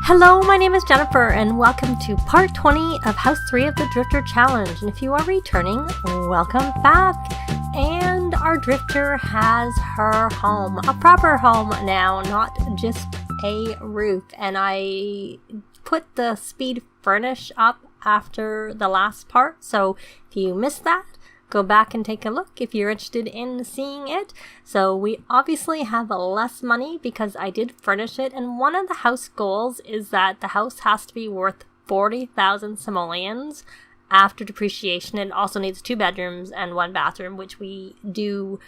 Hello, my name is Jennifer, and welcome to part 20 of House 3 of the Drifter Challenge. And if you are returning, welcome back. And our drifter has her home, a proper home now, not just a roof. And I put the speed furnish up after the last part, so if you missed that, go back and take a look if you're interested in seeing it. So we obviously have less money because I did furnish it, and one of the house goals is that the house has to be worth 40,000 simoleons after depreciation. It also needs 2 bedrooms and 1 bathroom, which we do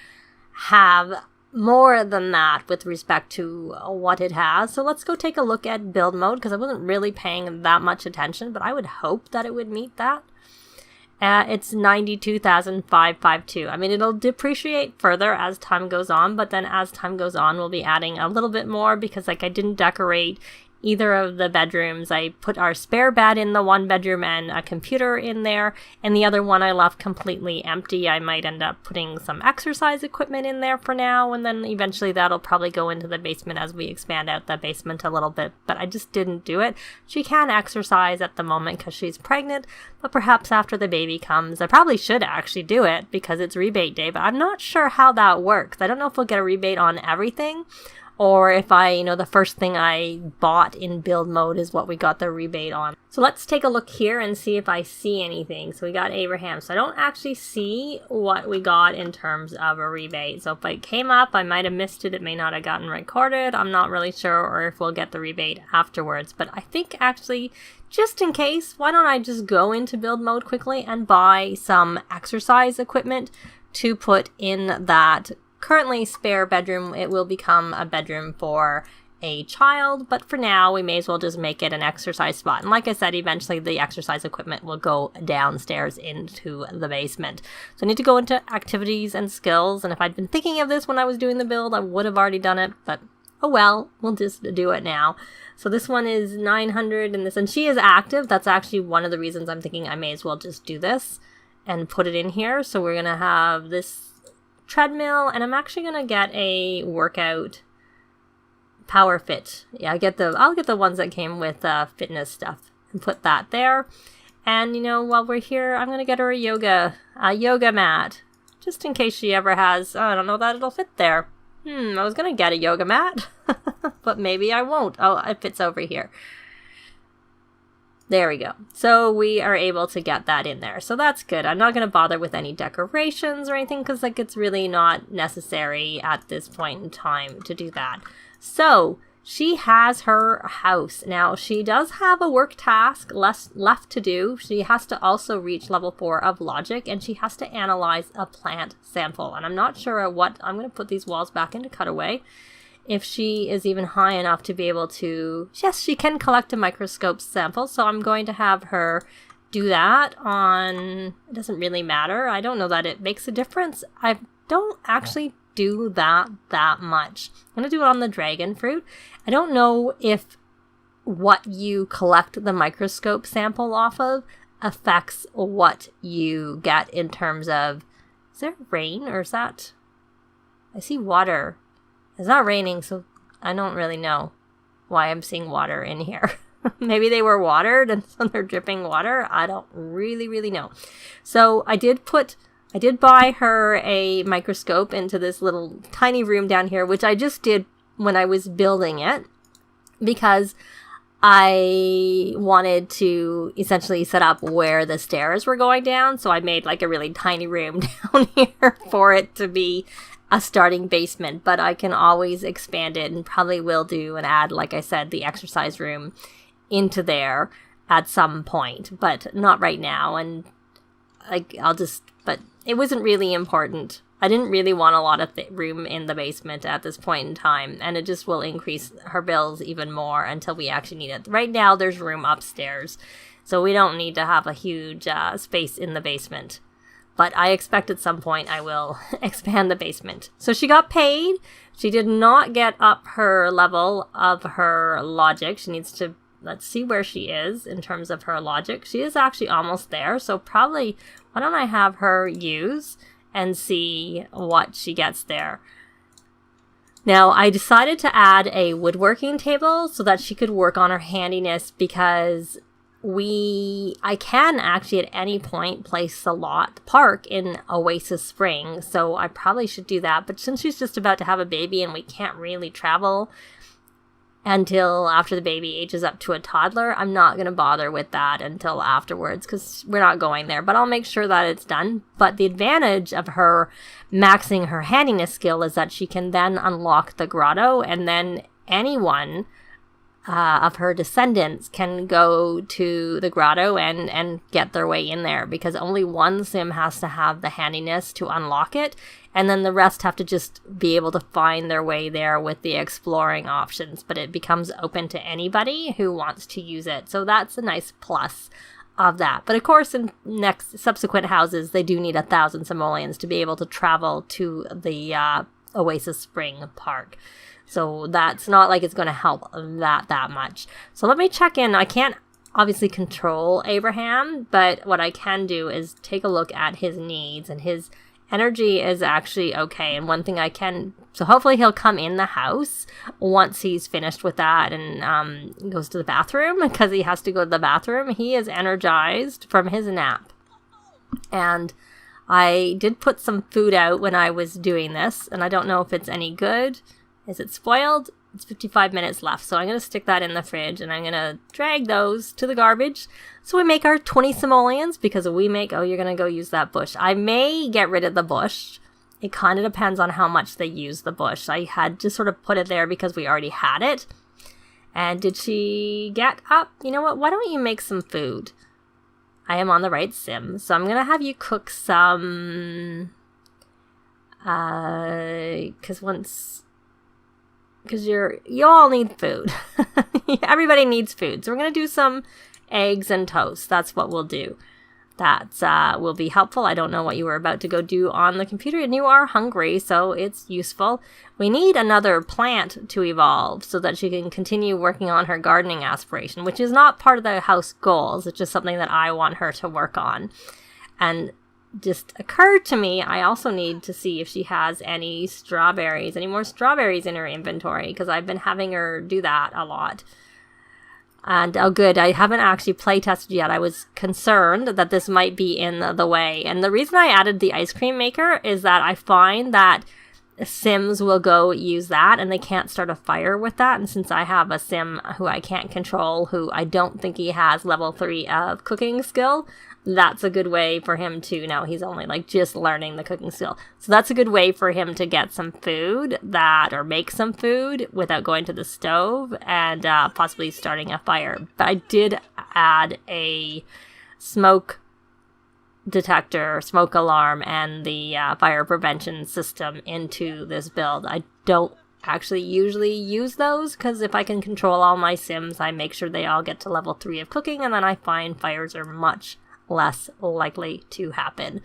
have more than that with respect to what it has. So let's go take a look at build mode, because I wasn't really paying that much attention, but I would hope that it would meet that. It's 92,552. I mean, it'll depreciate further as time goes on, but then as time goes on, we'll be adding a little bit more because, I didn't decorate either of the bedrooms. I put our spare bed in the 1 bedroom and a computer in there, and the other one I left completely empty. I might end up putting some exercise equipment in there for now, and then eventually that'll probably go into the basement as we expand out the basement a little bit, but I just didn't do it. She can exercise at the moment because she's pregnant, but perhaps after the baby comes, I probably should actually do it because it's rebate day, but I'm not sure how that works. I don't know if we'll get a rebate on everything, or if the first thing I bought in build mode is what we got the rebate on. So let's take a look here and see if I see anything. So we got Abraham. So I don't actually see what we got in terms of a rebate. So if it came up, I might have missed it. It may not have gotten recorded. I'm not really sure, or if we'll get the rebate afterwards. But I think actually, just in case, why don't I just go into build mode quickly and buy some exercise equipment to put in that currently spare bedroom. It will become a bedroom for a child, but for now we may as well just make it an exercise spot. And like I said, eventually the exercise equipment will go downstairs into the basement. So I need to go into activities and skills, and if I'd been thinking of this when I was doing the build, I would have already done it, but oh well, we'll just do it now. So this one is 900, and she is active. That's actually one of the reasons I'm thinking I may as well just do this and put it in here. So we're gonna have this treadmill, and I'm actually gonna get a workout power fit. Yeah, I'll get the ones that came with fitness stuff and put that there. And while we're here, I'm gonna get her a yoga mat, just in case she ever has. I don't know that it'll fit there. I was gonna get a yoga mat, but maybe I won't. Oh, it fits over here. There we go. So we are able to get that in there. So that's good. I'm not going to bother with any decorations or anything because it's really not necessary at this point in time to do that. So she has her house. Now she does have a work task left to do. She has to also reach level 4 of logic, and she has to analyze a plant sample. And I'm not sure what, I'm going to put these walls back into cutaway. If she is even high enough to be able to, yes, she can collect a microscope sample, so I'm going to have her do that on, it doesn't really matter. I don't know that it makes a difference. I don't actually do that much. I'm going to do it on the dragon fruit. I don't know if what you collect the microscope sample off of affects what you get in terms of, is there rain or is that, I see water. It's not raining, so I don't really know why I'm seeing water in here. Maybe they were watered and so they're dripping water. I don't really know. So I did buy her a microscope into this little tiny room down here, which I just did when I was building it, because I wanted to essentially set up where the stairs were going down. So I made a really tiny room down here for it to be a starting basement, but I can always expand it, and probably will do and add, like I said, the exercise room into there at some point, but not right now. And but it wasn't really important. I didn't really want a lot of room in the basement at this point in time, and it just will increase her bills even more until we actually need it. Right now there's room upstairs, so we don't need to have a huge space in the basement. But I expect at some point I will expand the basement. So she got paid. She did not get up her level of her logic. She needs to, let's see where she is in terms of her logic. She is actually almost there. So probably, why don't I have her use and see what she gets there. Now, I decided to add a woodworking table so that she could work on her handiness, because I can actually at any point place the park in Oasis Spring, so I probably should do that. But since she's just about to have a baby and we can't really travel until after the baby ages up to a toddler, I'm not going to bother with that until afterwards, because we're not going there. But I'll make sure that it's done. But the advantage of her maxing her handiness skill is that she can then unlock the grotto, and then anyone of her descendants can go to the grotto and get their way in there, because only one sim has to have the handiness to unlock it, and then the rest have to just be able to find their way there with the exploring options. But it becomes open to anybody who wants to use it, so that's a nice plus of that. But of course, in subsequent houses, they do need 1,000 simoleons to be able to travel to the Oasis Spring Park. So that's not like it's going to help that much. So let me check in. I can't obviously control Abraham, but what I can do is take a look at his needs, and his energy is actually okay. And one thing I can, so hopefully he'll come in the house once he's finished with that and goes to the bathroom, because he has to go to the bathroom. He is energized from his nap. And I did put some food out when I was doing this, and I don't know if it's any good. Is it spoiled? It's 55 minutes left, so I'm going to stick that in the fridge, and I'm going to drag those to the garbage. So we make our 20 simoleons, because you're going to go use that bush. I may get rid of the bush. It kind of depends on how much they use the bush. I had just sort of put it there because we already had it. And did she get up? You know what? Why don't you make some food? I am on the right sim, so I'm going to have you cook some... Because you all need food. Everybody needs food. So we're going to do some eggs and toast. That's what we'll do. That will be helpful. I don't know what you were about to go do on the computer, and you are hungry, so it's useful. We need another plant to evolve so that she can continue working on her gardening aspiration, which is not part of the house goals. It's just something that I want her to work on. And just occurred to me, I also need to see if she has any more strawberries in her inventory, because I've been having her do that a lot. And oh good, I haven't actually play tested yet. I was concerned that this might be in the way. And the reason I added the ice cream maker is that I find that Sims will go use that and they can't start a fire with that. And since I have a Sim who I can't control, who I don't think he has level 3 of cooking skill, that's a good way for him to, no, he's only like just learning the cooking skill. So that's a good way for him to get some food or make some food without going to the stove and possibly starting a fire. But I did add a smoke detector, smoke alarm, and the fire prevention system into this build. I don't actually usually use those, because if I can control all my Sims, I make sure they all get to level 3 of cooking, and then I find fires are much less likely to happen.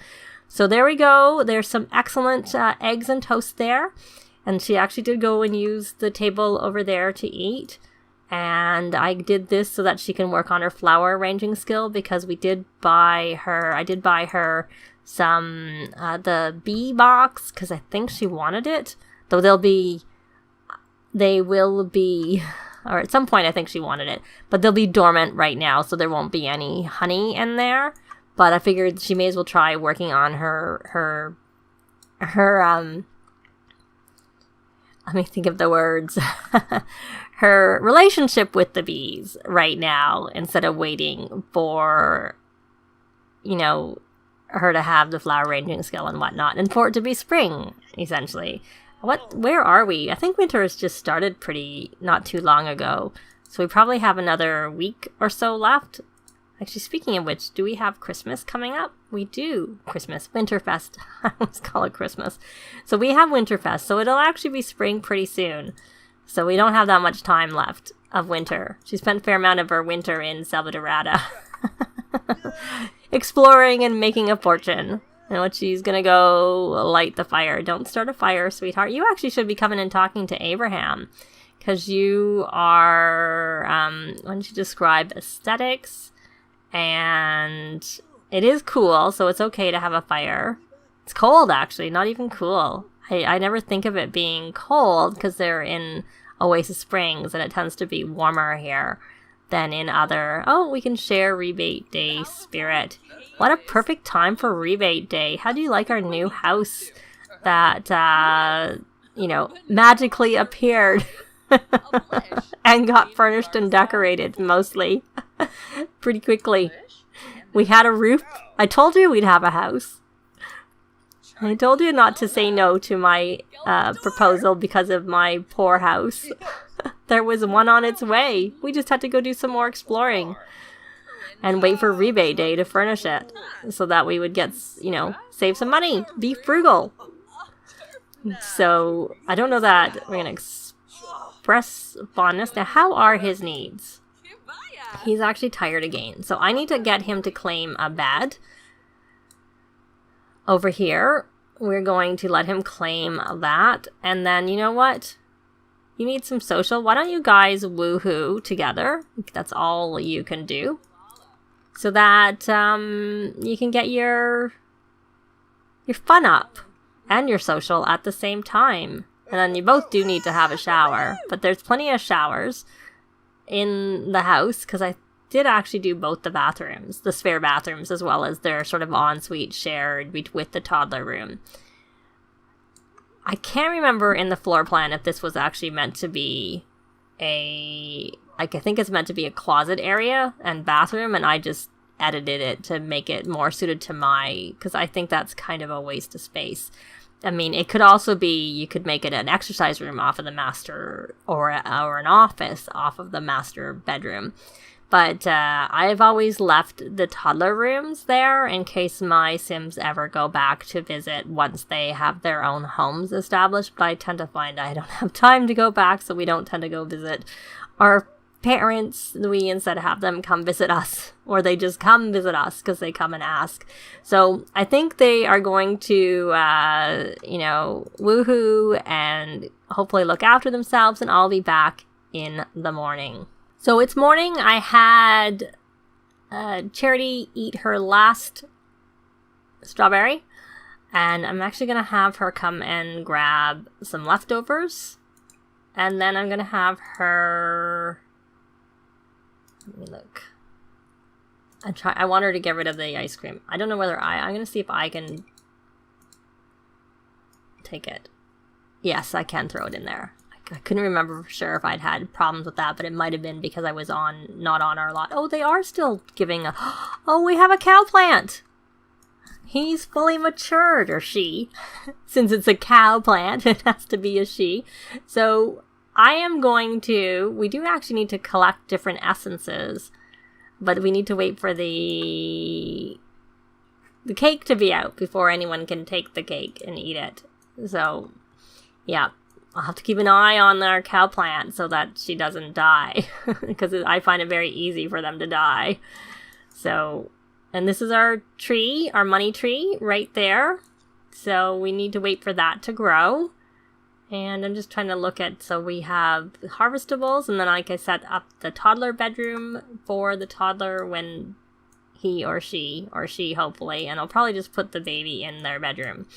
So there we go. There's some excellent eggs and toast there. And she actually did go and use the table over there to eat. And I did this so that she can work on her flower arranging skill, because I did buy her some, the bee box, because I think she wanted it. Though they will be, or at some point I think she wanted it, but they'll be dormant right now, so there won't be any honey in there. But I figured she may as well try working on her let me think of the words, her relationship with the bees right now, instead of waiting for, her to have the flower arranging skill and whatnot, and for it to be spring, essentially. Where are we? I think winter has just started not too long ago. So we probably have another week or so left. Actually, speaking of which, do we have Christmas coming up? We do. Christmas. Winterfest. I always call it Christmas. So we have Winterfest. So it'll actually be spring pretty soon. So we don't have that much time left of winter. She spent a fair amount of her winter in Salvadorada. Exploring and making a fortune. And she's going to go light the fire. Don't start a fire, sweetheart. You actually should be coming and talking to Abraham, because you are, why don't you describe aesthetics? And it is cool, so it's okay to have a fire. It's cold, actually, not even cool. I never think of it being cold because they're in Oasis Springs and it tends to be warmer here than in other... Oh, we can share rebate day spirit. What a perfect time for rebate day. How do you like our new house that, magically appeared and got furnished and decorated mostly pretty quickly? We had a roof. I told you we'd have a house. I told you not to say no to my proposal because of my poor house. There was one on its way. We just had to go do some more exploring and wait for rebate day to furnish it so that we would get, save some money, be frugal. So I don't know that we're going to express fondness. Now, how are his needs? He's actually tired again. So I need to get him to claim a bed. Over here, we're going to let him claim that. And then, you know what? You need some social. Why don't you guys woohoo together? That's all you can do. So that you can get your fun up and your social at the same time. And then you both do need to have a shower. But there's plenty of showers in the house because I did actually do both the bathrooms, the spare bathrooms, as well as their sort of ensuite shared with the toddler room. I can't remember in the floor plan if this was actually meant to be I think it's meant to be a closet area and bathroom, and I just edited it to make it more suited to because I think that's kind of a waste of space. I mean, it could also be, you could make it an exercise room off of the master, or an office off of the master bedroom. But I've always left the toddler rooms there in case my Sims ever go back to visit once they have their own homes established. But I tend to find I don't have time to go back, so we don't tend to go visit our parents. We instead have them come visit us, or they just come visit us because they come and ask. So I think they are going to, woohoo and hopefully look after themselves, and I'll be back in the morning. So it's morning. I had Charity eat her last strawberry, and I'm actually going to have her come and grab some leftovers, and then I'm going to have her... Let me look. I want her to get rid of the ice cream. I don't know whether I'm going to see if I can take it. Yes, I can throw it in there. I couldn't remember for sure if I'd had problems with that, but it might have been because I was not on our lot. Oh, they are still giving Oh, we have a cow plant. He's fully matured, or she. Since it's a cow plant, it has to be a she. So I am going to... We do actually need to collect different essences, but we need to wait for the cake to be out before anyone can take the cake and eat it. So, yeah. I'll have to keep an eye on our cow plant so that she doesn't die, because I find it very easy for them to die. So, and this is our tree, our money tree right there. So we need to wait for that to grow. And I'm just trying to look at, so we have harvestables, and then like I set up the toddler bedroom for the toddler when he or she hopefully, and I'll probably just put the baby in their bedroom.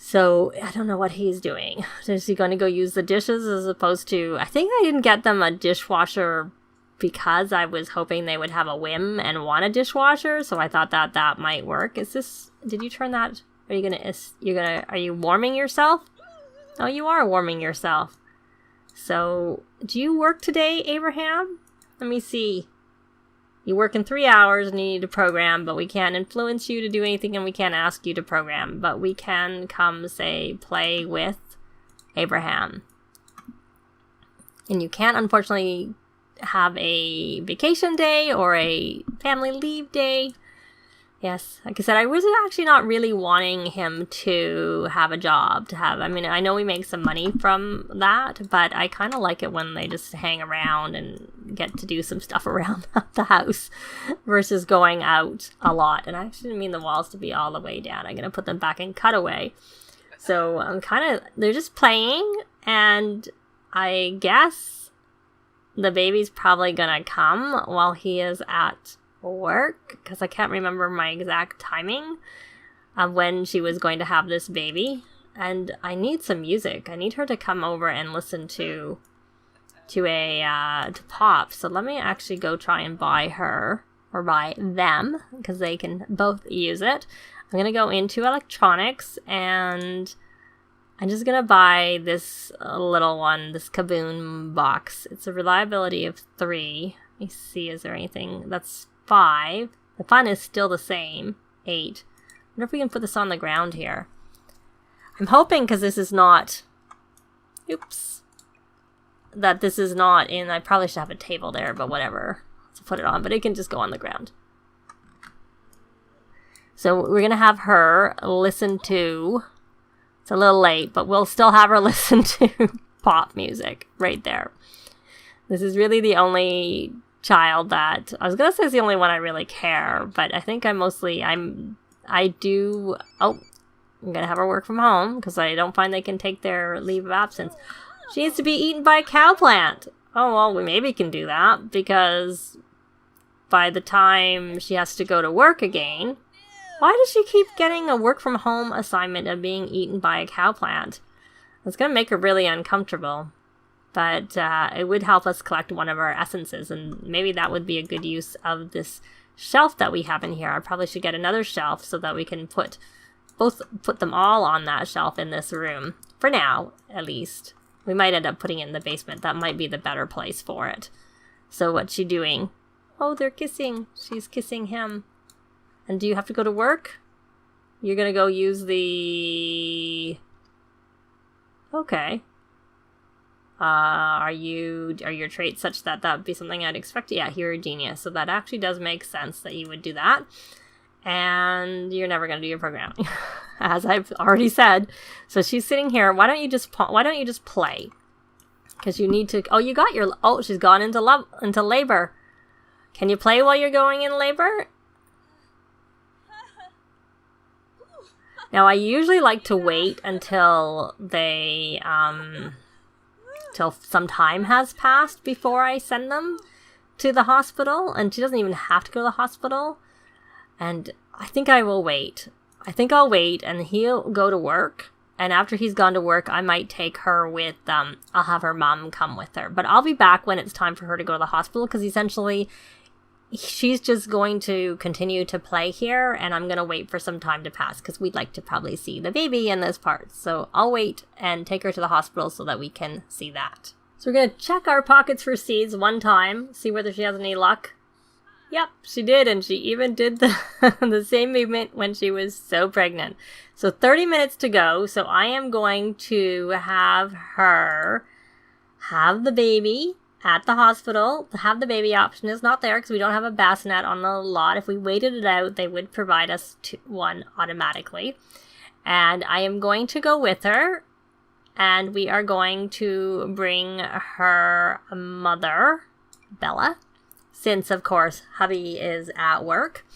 So, I don't know what he's doing. Is he going to go use the dishes as opposed to... I think I didn't get them a dishwasher because I was hoping they would have a whim and want a dishwasher, so I thought that might work. Is this... Did you turn that... Are you warming yourself? Oh, you are warming yourself. So, do you work today, Abraham? Let me see. You work in 3 hours and you need to program, but we can't influence you to do anything, and we can't ask you to program. But we can come, say, play with Abraham. And you can't, unfortunately, have a vacation day or a family leave day. Yes, like I said, I was actually not really wanting him to have a job, I mean, I know we make some money from that, but I kind of like it when they just hang around and get to do some stuff around the house versus going out a lot. And I actually didn't mean the walls to be all the way down. I'm going to put them back in cutaway. So they're just playing, and I guess the baby's probably going to come while he is at work, because I can't remember my exact timing of when she was going to have this baby. And I need some music. I need her to come over and listen to pop. So let me actually go try and buy her, or buy them, because they can both use it. I'm going to go into electronics, and I'm just going to buy this little one, this Kaboom box. It's a reliability of 3. Let me see, is there anything? That's 5. The fun is still the same, 8. I wonder if we can put this on the ground here. I'm hoping, because this is not... Oops. That this is not in... I probably should have a table there, but whatever. Let's put it on, but it can just go on the ground. So we're going to have her listen to... It's a little late, but we'll still have her listen to pop music right there. This is really the only child that... I was going to say it's the only one I really care, but I think I'm going to have her work from home because I don't find they can take their leave of absence. She needs to be eaten by a cow plant. Oh, well, we maybe can do that because by the time she has to go to work again, why does she keep getting a work from home assignment of being eaten by a cow plant? It's going to make her really uncomfortable. But it would help us collect one of our essences, and maybe that would be a good use of this shelf that we have in here. I probably should get another shelf so that we can put them all on that shelf in this room. For now, at least. We might end up putting it in the basement. That might be the better place for it. So what's she doing? Oh, they're kissing. She's kissing him. And do you have to go to work? You're going to go use the... Okay. Are your traits such that that would be something I'd expect? Yeah, you're a genius. So that actually does make sense that you would do that. And you're never going to do your programming, as I've already said. So she's sitting here. Why don't you just play? Because you need to. Oh, you got your. Oh, she's gone into labor. Can you play while you're going in labor? Now I usually like to wait until they till some time has passed before I send them to the hospital, and she doesn't even have to go to the hospital. And I think I will wait. I think I'll wait, and he'll go to work. And after he's gone to work, I might take her with, I'll have her mom come with her. But I'll be back when it's time for her to go to the hospital, because essentially she's just going to continue to play here, and I'm going to wait for some time to pass, because we'd like to probably see the baby in this part. So I'll wait and take her to the hospital so that we can see that. So we're going to check our pockets for seeds one time, see whether she has any luck. Yep, she did, and she even did the same movement when she was so pregnant. So 30 minutes to go, so I am going to have her have the baby at the hospital. The have the baby option is not there because we don't have a bassinet on the lot. If we waited it out, they would provide us one automatically. And I am going to go with her, and we are going to bring her mother, Bella, since, of course, hubby is at work.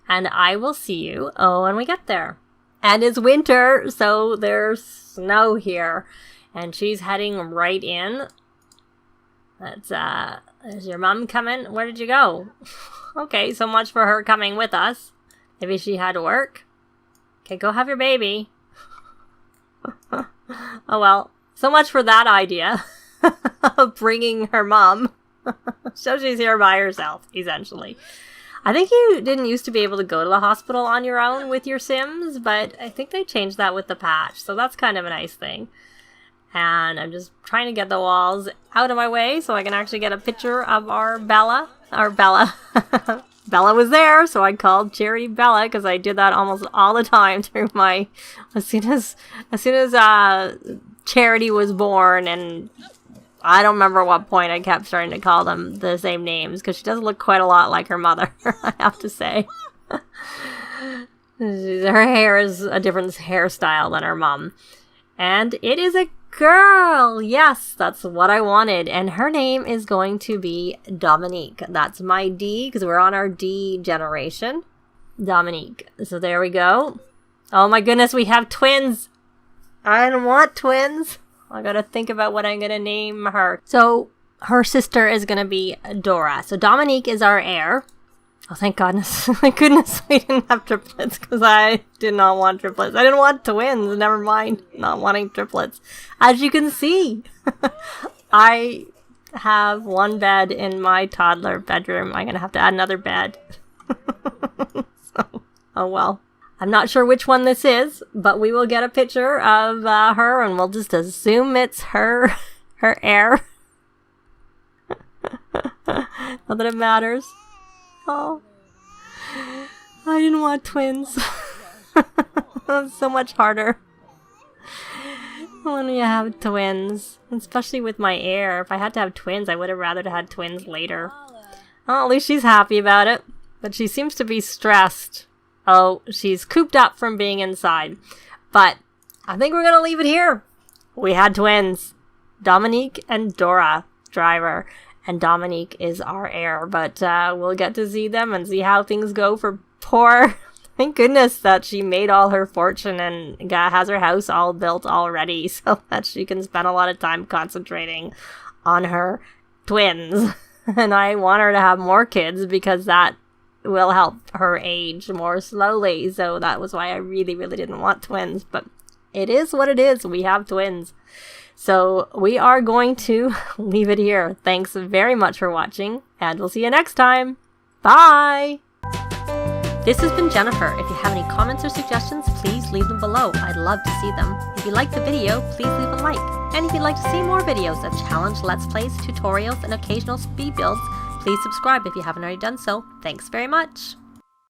And I will see you when we get there. And it's winter, so there's snow here. And she's heading right in. Is your mom coming? Where did you go? Okay, so much for her coming with us. Maybe she had to work. Okay, go have your baby. Oh well, so much for that idea of bringing her mom. So she's here by herself, essentially. I think you didn't used to be able to go to the hospital on your own with your Sims, but I think they changed that with the patch, so that's kind of a nice thing. And I'm just trying to get the walls out of my way so I can actually get a picture of our Bella. Bella was there, so I called Charity Bella because I did that almost all the time through my... As soon as Charity was born, and I don't remember what point I kept starting to call them the same names because she does look quite a lot like her mother, I have to say. Her hair is a different hairstyle than her mom. And it is a girl! Yes, that's what I wanted. And her name is going to be Dominique. That's my D, because we're on our D generation. Dominique. So there we go. Oh my goodness, we have twins! I don't want twins! I gotta think about what I'm gonna name her. So, her sister is gonna be Dora. So Dominique is our heir. Oh, thank goodness. Thank goodness we didn't have triplets, because I did not want triplets. I didn't want twins, never mind not wanting triplets. As you can see, I have one bed in my toddler bedroom. I'm going to have to add another bed. So, oh well. I'm not sure which one this is, but we will get a picture of her, and we'll just assume it's her heir. Not that it matters. Oh, I didn't want twins. It's so much harder when you have twins, especially with my heir. If I had to have twins, I would have rather had twins later. Oh, at least she's happy about it, but she seems to be stressed. Oh, she's cooped up from being inside. But I think we're going to leave it here. We had twins, Dominique and Dora Driver. And Dominique is our heir, but we'll get to see them and see how things go for poor. Thank goodness that she made all her fortune and has her house all built already, so that she can spend a lot of time concentrating on her twins. And I want her to have more kids because that will help her age more slowly. So that was why I really, really didn't want twins. But it is what it is. We have twins. So we are going to leave it here. Thanks very much for watching, and we'll see you next time. Bye! This has been Jennifer. If you have any comments or suggestions, please leave them below. I'd love to see them. If you liked the video, please leave a like. And if you'd like to see more videos of challenge, let's plays, tutorials, and occasional speed builds, please subscribe if you haven't already done so. Thanks very much!